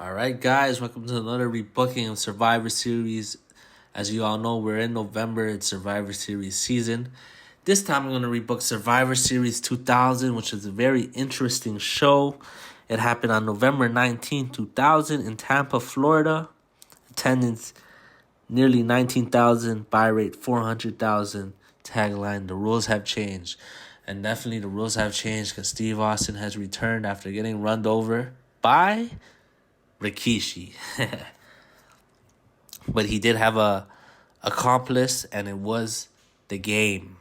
All right, guys, welcome to another rebooking of Survivor Series. As you all know, we're in November. It's Survivor Series season. This time, I'm going to rebook Survivor Series 2000, which is a very interesting show. It happened on November 19, 2000 in Tampa, Florida. Attendance, nearly 19,000. Buy rate, 400,000. Tagline, the rules have changed. And definitely the rules have changed because Steve Austin has returned after getting run over by Rikishi. But he did have a accomplice, and it was the game.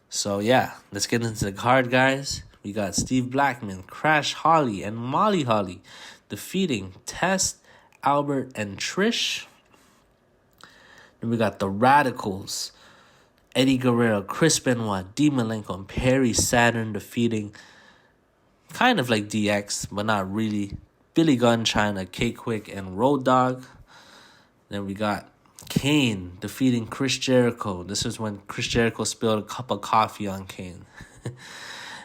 So yeah, let's get into the card, guys. We got Steve Blackman, Crash Holly, and Molly Holly defeating Test, Albert, and Trish. Then we got the Radicalz, Eddie Guerrero, Chris Benoit, D. Malenko, and Perry Saturn defeating kind of like DX, but not really, Billy Gunn, Chyna, Kwik, and Road Dogg. Then we got Kane defeating Chris Jericho. This is when Chris Jericho spilled a cup of coffee on Kane.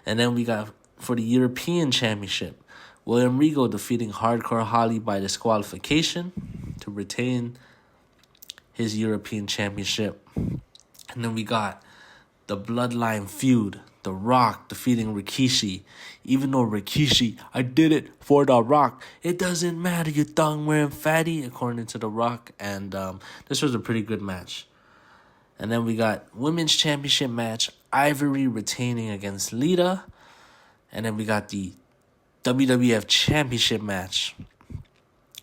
And then we got, for the European Championship, William Regal defeating Hardcore Holly by disqualification to retain his European Championship. And then we got the Bloodline feud, The Rock defeating Rikishi. Even though Rikishi, I did it for The Rock. It doesn't matter, you thong-wearing fatty, according to The Rock. And this was a pretty good match. And then we got Women's Championship match, Ivory retaining against Lita. And then we got the WWF Championship match,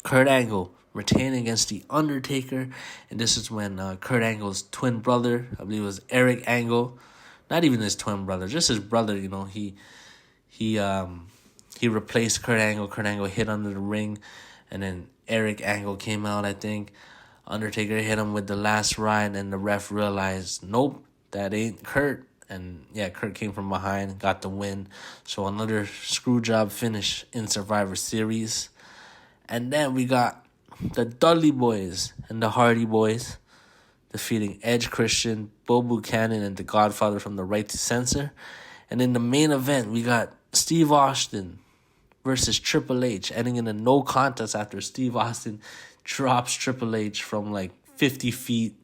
Kurt Angle retaining against The Undertaker. And this is when Kurt Angle's twin brother, I believe it was Eric Angle, not even his twin brother, just his brother, you know, he replaced Kurt Angle. Kurt Angle hit under the ring, and then Eric Angle came out, I think. Undertaker hit him with the last ride, and the ref realized, nope, that ain't Kurt. And yeah, Kurt came from behind, got the win. So another screw job finish in Survivor Series. And then we got the Dudley Boyz and the Hardy Boys defeating Edge Christian, Buchanan, and the Godfather from the Right to Censor. And in the main event, we got Steve Austin versus Triple H, ending in a no contest after Steve Austin drops Triple H from like 50 feet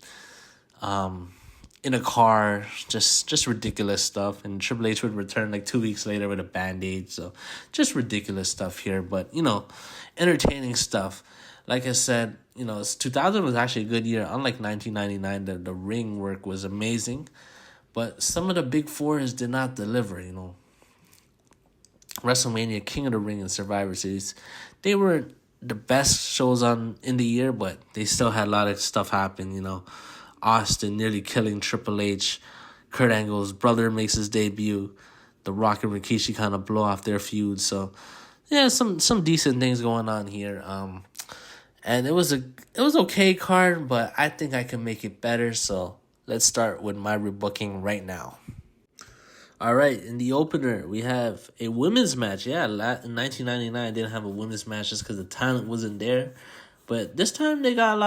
in a car. Just ridiculous stuff. And Triple H would return like 2 weeks later with a Band-Aid. So just ridiculous stuff here. But, you know, entertaining stuff. Like I said, you know, 2000 was actually a good year. Unlike 1999, the ring work was amazing. But some of the big fours did not deliver, you know. WrestleMania, King of the Ring, and Survivor Series, they weren't the best shows in the year, but they still had a lot of stuff happen, you know. Austin nearly killing Triple H. Kurt Angle's brother makes his debut. The Rock and Rikishi kind of blow off their feud. So, yeah, some decent things going on here. And it was okay card, but I think I can make it better. So let's start with my rebooking right now. All right, in the opener, we have a women's match. Yeah, in 1999, I didn't have a women's match just because the talent wasn't there. But this time, they got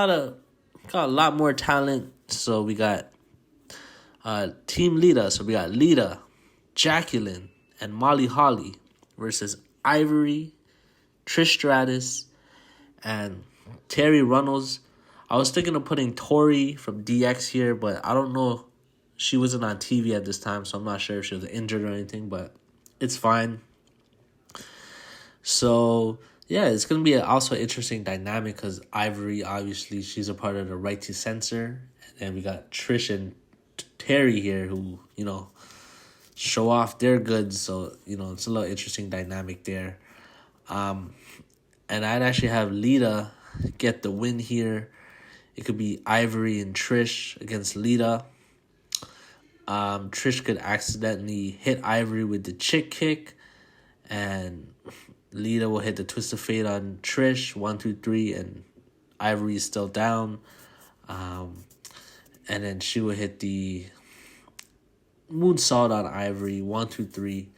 a lot more talent. So we got Team Lita. So we got Lita, Jacqueline, and Molly Holly versus Ivory, Trish Stratus, and Terri Runnels. I was thinking of putting Tori from DX here, but I don't know. She wasn't on TV at this time, so I'm not sure if she was injured or anything, but it's fine. So, yeah, it's going to be also an interesting dynamic because Ivory, obviously, she's a part of the Right to Censor. And then we got Trish and Terri here who, you know, show off their goods. So, you know, it's a little interesting dynamic there. And I'd actually have Lita get the win here. It could be Ivory and Trish against Lita. Trish could accidentally hit Ivory with the chick kick, and Lita will hit the Twist of Fate on Trish, 1, 2, 3, and Ivory is still down. And then she will hit the moonsault on Ivory, 1, 2, 3.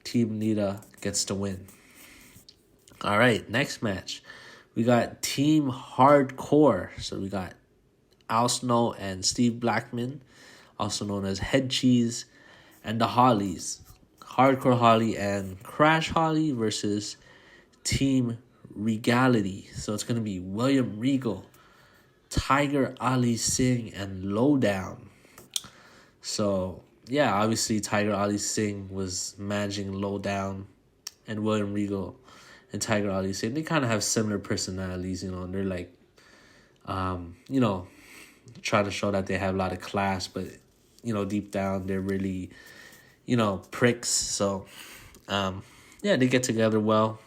Team Lita gets the win. All right, next match. We got Team Hardcore. So we got Al Snow and Steve Blackman, also known as Head Cheese, and the Hollies, Hardcore Holly and Crash Holly versus Team Regality. So it's going to be William Regal, Tiger Ali Singh, and Lowdown. So, yeah, obviously Tiger Ali Singh was managing Lowdown, and William Regal and Tiger Ali Singh, they kind of have similar personalities, and they're like, trying to show that they have a lot of class, but, deep down they're really, pricks. So, they get together well.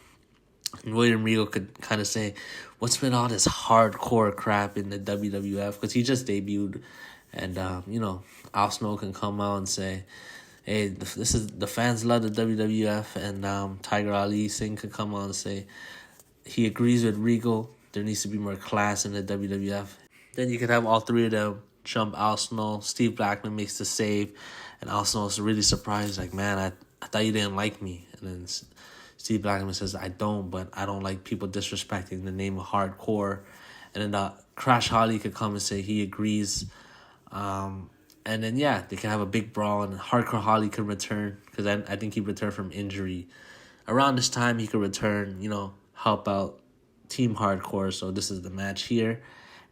And William Regal could kind of say, what's with all this hardcore crap in the WWF? Because he just debuted. And, Al Snow can come out and say, hey, this is the fans love the WWF. And Tiger Ali Singh could come out and say he agrees with Regal. There needs to be more class in the WWF. Then you could have all three of them jump Al Snow. Steve Blackman makes the save. And Al Snow's really surprised, like, man, I thought you didn't like me. And then Steve Blackman says, I don't, but I don't like people disrespecting the name of hardcore. And then Crash Holly could come and say he agrees. And then, they can have a big brawl, and Hardcore Holly could return, because I think he returned from injury. Around this time, he could return, help out Team Hardcore. So this is the match here.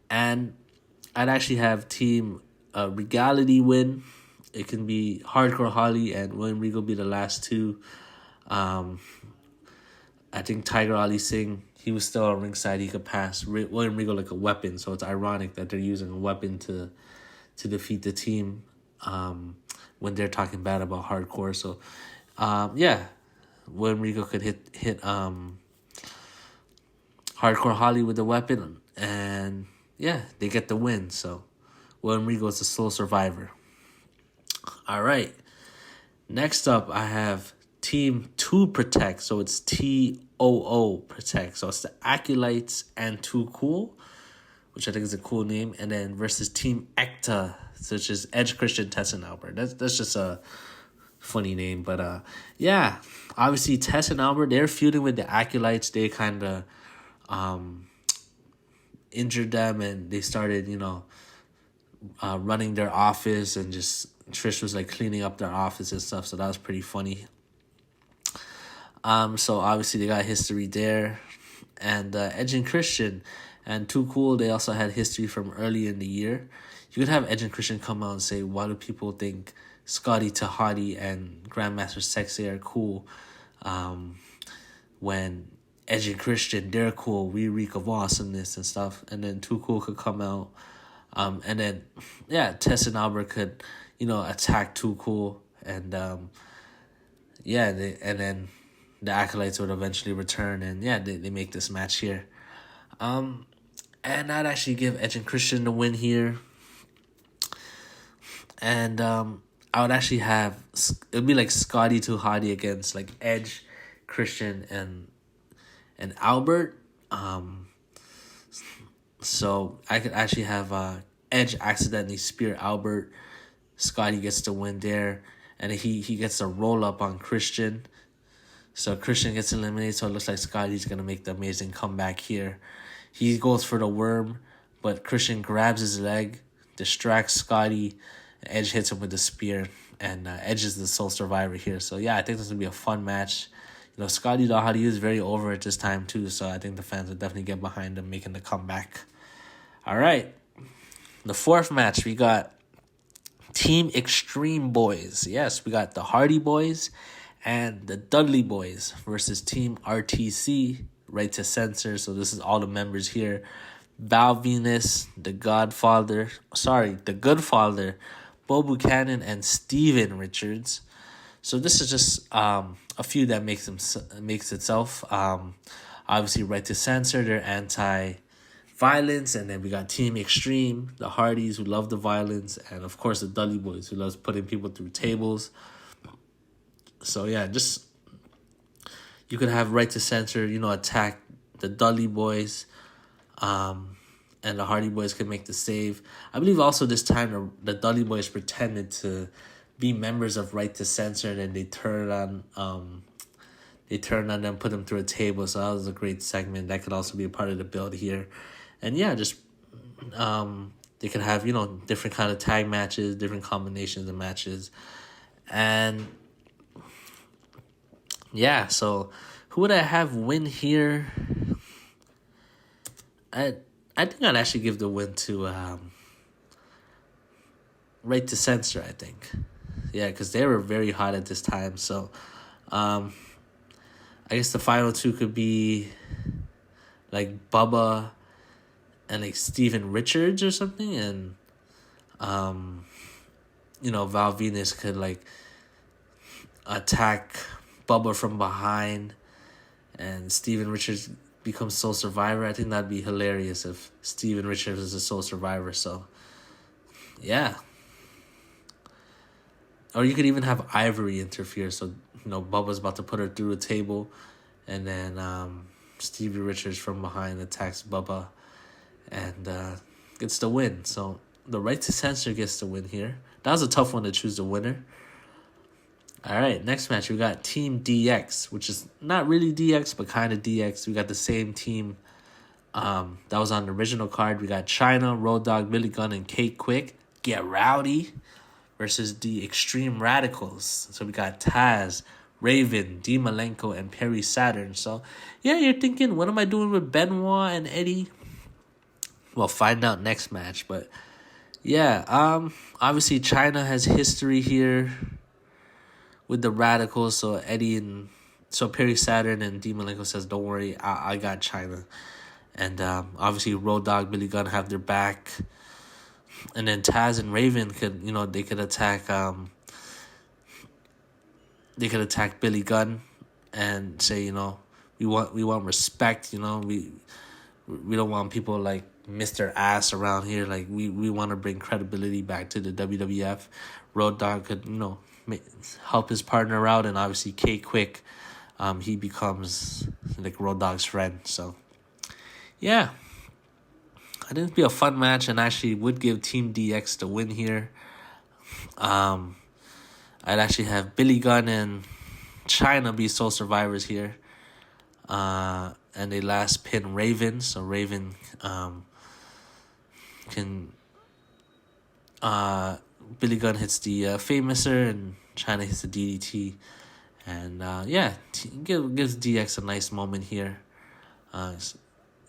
And I'd actually have Team Regality win. It can be Hardcore Holly and William Regal be the last two. I think Tiger Ali Singh, he was still on ringside. He could pass William Regal like a weapon. So it's ironic that they're using a weapon to defeat the team when they're talking bad about hardcore. So, William Regal could hit Hardcore Holly with the weapon. And, they get the win. So, William Regal is the sole survivor. All right. Next up, I have Team 2 Protect. So it's TOO Protect. So it's the Acolytes and Too Cool, which I think is a cool name. And then versus Team ECTA, such as Edge, Christian, Tess, and Albert. That's just a funny name. But obviously Tess and Albert, they're feuding with the Acolytes. They kind of injured them, and they started, running their office, and just Trish was like cleaning up their office and stuff. So that was pretty funny. So obviously they got history there. And Edge and Christian and Too Cool, they also had history from early in the year. You could have Edge and Christian come out and say, why do people think Scotty Tahati and Grandmaster Sexy are cool when Edge and Christian, they're cool, we reek of awesomeness and stuff. And then Too Cool could come out. And then, Tess and Albert could, attack Too Cool. And, and then the Acolytes would eventually return, and they make this match here. And I'd actually give Edge and Christian the win here. And I would actually have, it would be like Scotty Too Hottie against like Edge, Christian, and Albert. So I could actually have Edge accidentally spear Albert. Scotty gets the win there, and he gets a roll up on Christian. So Christian gets eliminated, so it looks like Scotty's going to make the amazing comeback here. He goes for the worm, but Christian grabs his leg, distracts Scotty, and Edge hits him with the spear, and Edge is the sole survivor here. So, I think this is going to be a fun match. Scotty Lahadi is very over at this time, too, so I think the fans will definitely get behind him making the comeback. All right, the fourth match, we got Team Extreme Boys. Yes, we got the Hardy Boys and the Dudley Boys versus Team RTC, Right to Censor. So this is all the members here. Val Venis, the Goodfather, Bo Buchanan, and Steven Richards. So this is just a feud that makes itself. Obviously, Right to Censor, they're anti-violence. And then we got Team Extreme, the Hardys, who love the violence. And, of course, the Dudley Boys, who loves putting people through tables. So, just you could have Right to Censor, attack the Dudley Boys, and the Hardy Boys could make the save. I believe also this time the Dudley Boys pretended to be members of Right to Censor, and then they turned on them, put them through a table. So that was a great segment. That could also be a part of the build here. And they could have, different kind of tag matches, different combinations of matches. And so who would I have win here? I think I'd actually give the win to Right to Censor, I think. Yeah, because they were very hot at this time. So I guess the final two could be like Bubba and like Steven Richards or something. And, Val Venis could like attack Bubba from behind and Steven Richards becomes sole survivor. I think that'd be hilarious if Steven Richards is a sole survivor. So, yeah. Or you could even have Ivory interfere. So, Bubba's about to put her through a table. And then Stevie Richards from behind attacks Bubba and gets the win. So, the Right to Censor gets the win here. That was a tough one to choose the winner. All right, next match, we got Team DX, which is not really DX, but kind of DX. We got the same team that was on the original card. We got Chyna, Road Dogg, Billy Gunn, and Kwik. Get Rowdy versus the Extreme Radicalz. So we got Tazz, Raven, Malenko, and Perry Saturn. So, yeah, you're thinking, what am I doing with Benoit and Eddie? Well, find out next match. But, yeah, obviously Chyna has history here with the Radicalz. So Perry Saturn and Malenko says, don't worry, I got Chyna. And obviously Road Dogg, Billy Gunn have their back. And then Tazz and Raven could, they could attack Billy Gunn and say, we want respect, we don't want people like Mr. Ass around here. Like we want to bring credibility back to the WWF. Road Dogg could, help his partner out, and obviously Kwik, he becomes like Road Dogg's friend. So, yeah. I think it'd be a fun match, and actually would give Team DX the win here. I'd actually have Billy Gunn and Chyna be sole survivors here. And they last pin Raven, so Raven can Billy Gunn hits the Famouser and Chyna hits the DDT. And gives DX a nice moment here.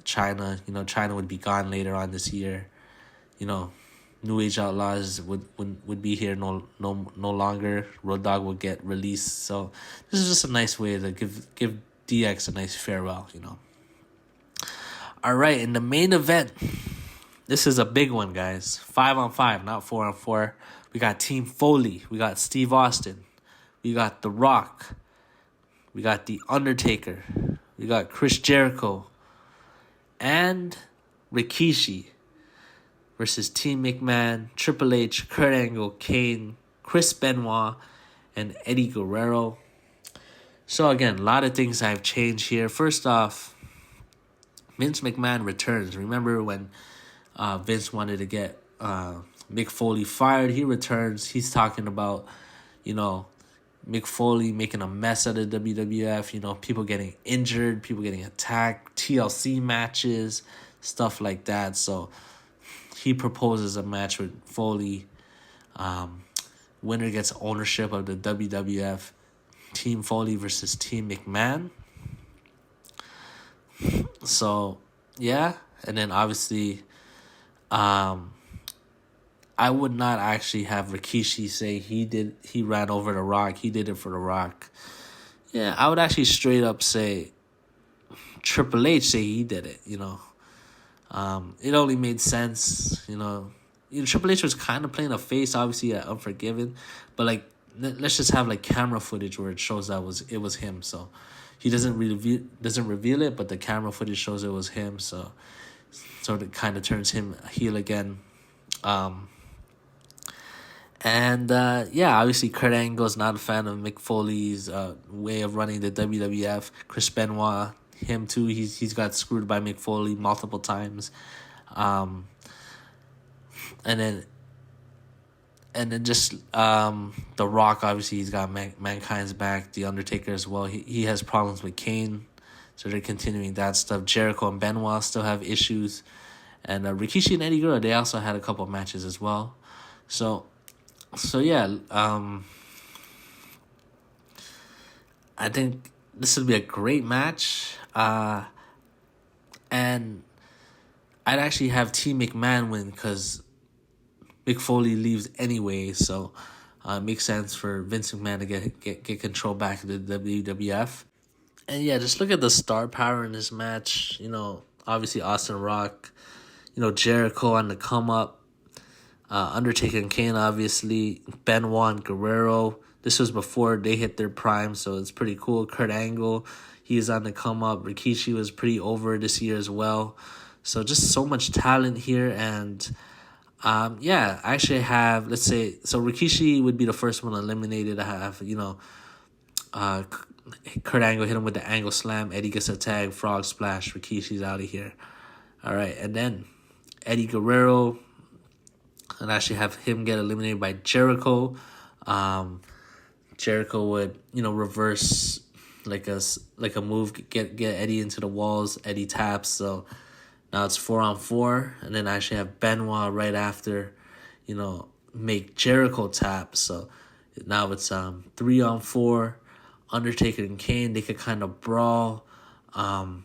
Chyna would be gone later on this year. New Age Outlaws would be here no longer. Road Dogg will get released. So this is just a nice way to give DX a nice farewell. All right, in the main event, this is a big one, guys. 5-on-5, not 4-on-4. We got Team Foley. We got Steve Austin. We got The Rock. We got The Undertaker. We got Chris Jericho. And Rikishi versus Team McMahon, Triple H, Kurt Angle, Kane, Chris Benoit, and Eddie Guerrero. So again, a lot of things have changed here. First off, Vince McMahon returns. Remember when Vince wanted to get Mick Foley fired? He returns. He's talking about, Mick Foley making a mess out of WWF, people getting injured, people getting attacked, TLC matches, stuff like that. So he proposes a match with Foley. Winner gets ownership of the WWF. Team Foley versus Team McMahon. So, yeah. And then obviously, I would not actually have Rikishi say he ran over The Rock. He did it for The Rock. Yeah, I would actually straight up say Triple H say he did it, It only made sense, Triple H was kind of playing a face, obviously, at Unforgiven. But, let's just have, camera footage where it shows that it was him. So, he doesn't reveal it, but the camera footage shows it was him. So it kind of turns him heel again. Obviously Kurt Angle's not a fan of Mick Foley's way of running the WWF. Chris Benoit, him too, he's got screwed by Mick Foley multiple times. And then just The Rock, obviously he's got Mankind's back. The Undertaker as well. He has problems with Kane, so they're continuing that stuff. Jericho and Benoit still have issues. And Rikishi and Eddie Guerrero, they also had a couple matches as well. So yeah, I think this would be a great match. And I'd actually have Team McMahon win because Mick Foley leaves anyway, so it makes sense for Vince McMahon to get control back of the WWF. And yeah, just look at the star power in this match. Obviously Austin Rock, Jericho on the come up, Undertaker and Kane, obviously, Benoit and Guerrero. This was before they hit their prime, so it's pretty cool. Kurt Angle, he's on the come up. Rikishi was pretty over this year as well. So just so much talent here. And I actually have, let's say, so Rikishi would be the first one eliminated. I have, Kurt Angle hit him with the angle slam. Eddie gets a tag, frog splash. Rikishi's out of here. All right, and then Eddie Guerrero, and actually have him get eliminated by Jericho. Jericho would, reverse like a move, get Eddie into the walls. Eddie taps, so now it's 4-on-4, and then I actually have Benoit right after, make Jericho tap. So now it's 3-on-4. Undertaker and Kane, they could kind of brawl. I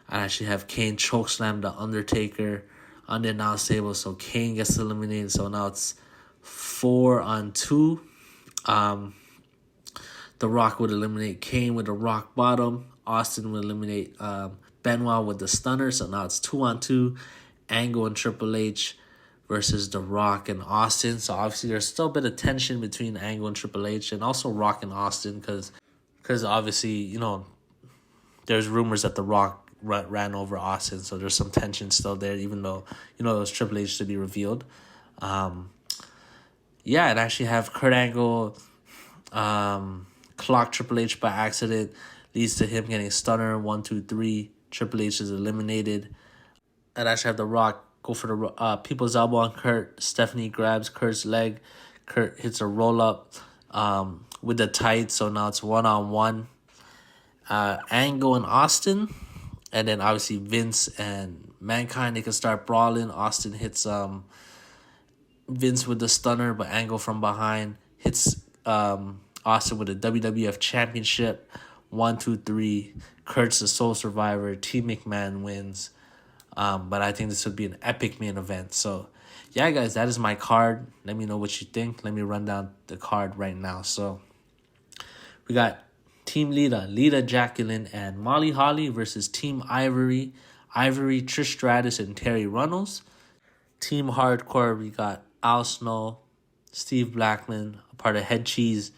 actually have Kane chokeslam the Undertaker on the announce table, so Kane gets eliminated. So now it's 4-on-2. The Rock would eliminate Kane with the rock bottom. Austin would eliminate Benoit with the stunner. So now it's 2-on-2. Angle and Triple H versus The Rock and Austin. So obviously there's still a bit of tension between Angle and Triple H, and also Rock and Austin, because obviously, there's rumors that The Rock ran over Austin. So there's some tension still there, even though, it was Triple H to be revealed. And actually have Kurt Angle clock Triple H by accident, leads to him getting stunner. 1, 2, 3. Triple H is eliminated. And actually have The Rock go for the people's elbow on Kurt. Stephanie grabs Kurt's leg. Kurt hits a roll up with the tights. So now it's 1-on-1. Angle and Austin. And then obviously Vince and Mankind, they can start brawling. Austin hits Vince with the stunner, but Angle from behind hits Austin with the WWF Championship. 1, 2, 3. Kurt's the sole survivor. Team McMahon wins. But I think this would be an epic main event. So, yeah, guys, that is my card. Let me know what you think. Let me run down the card right now. So, we got Team Lita, Jacqueline, and Molly Holly versus Team Ivory, Trish Stratus, and Terri Runnels. Team Hardcore, we got Al Snow, Steve Blackman, a part of Head Cheese,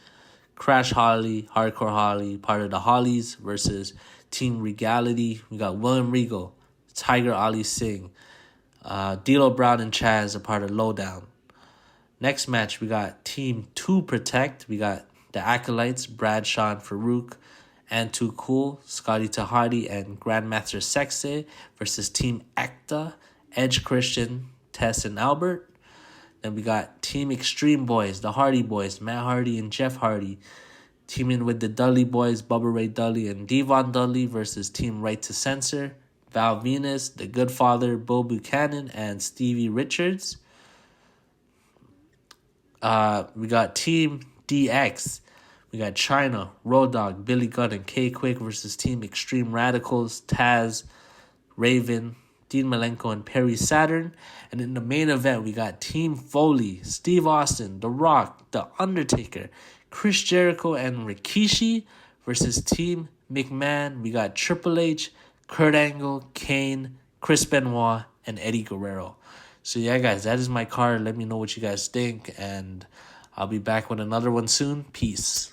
Crash Holly, Hardcore Holly, part of the Hollies, versus Team Regality. We got William Regal, Tiger Ali Singh, D'Lo Brown and Chaz, a part of Lowdown. Next match, we got Team 2 Protect. We got the Acolytes, Bradshaw and Farouk, and Too Cool, Scotty Tahadi, and Grandmaster Sexay versus Team ECTA, Edge Christian, Tess and Albert. Then we got Team Extreme Boys, the Hardy Boys, Matt Hardy and Jeff Hardy, teaming with the Dudley Boys, Bubba Ray Dudley and Devon Dudley versus Team Right to Censor, Val Venis, the Goodfather, Bo Buchanan, and Stevie Richards. We got Team DX. We got Chyna, Road Dogg, Billy Gunn, and Kwik versus Team Extreme Radicalz, Tazz, Raven, Dean Malenko, and Perry Saturn. And in the main event, we got Team Foley, Steve Austin, The Rock, The Undertaker, Chris Jericho, and Rikishi versus Team McMahon. We got Triple H, Kurt Angle, Kane, Chris Benoit, and Eddie Guerrero. So yeah, guys, that is my card. Let me know what you guys think, and I'll be back with another one soon. Peace.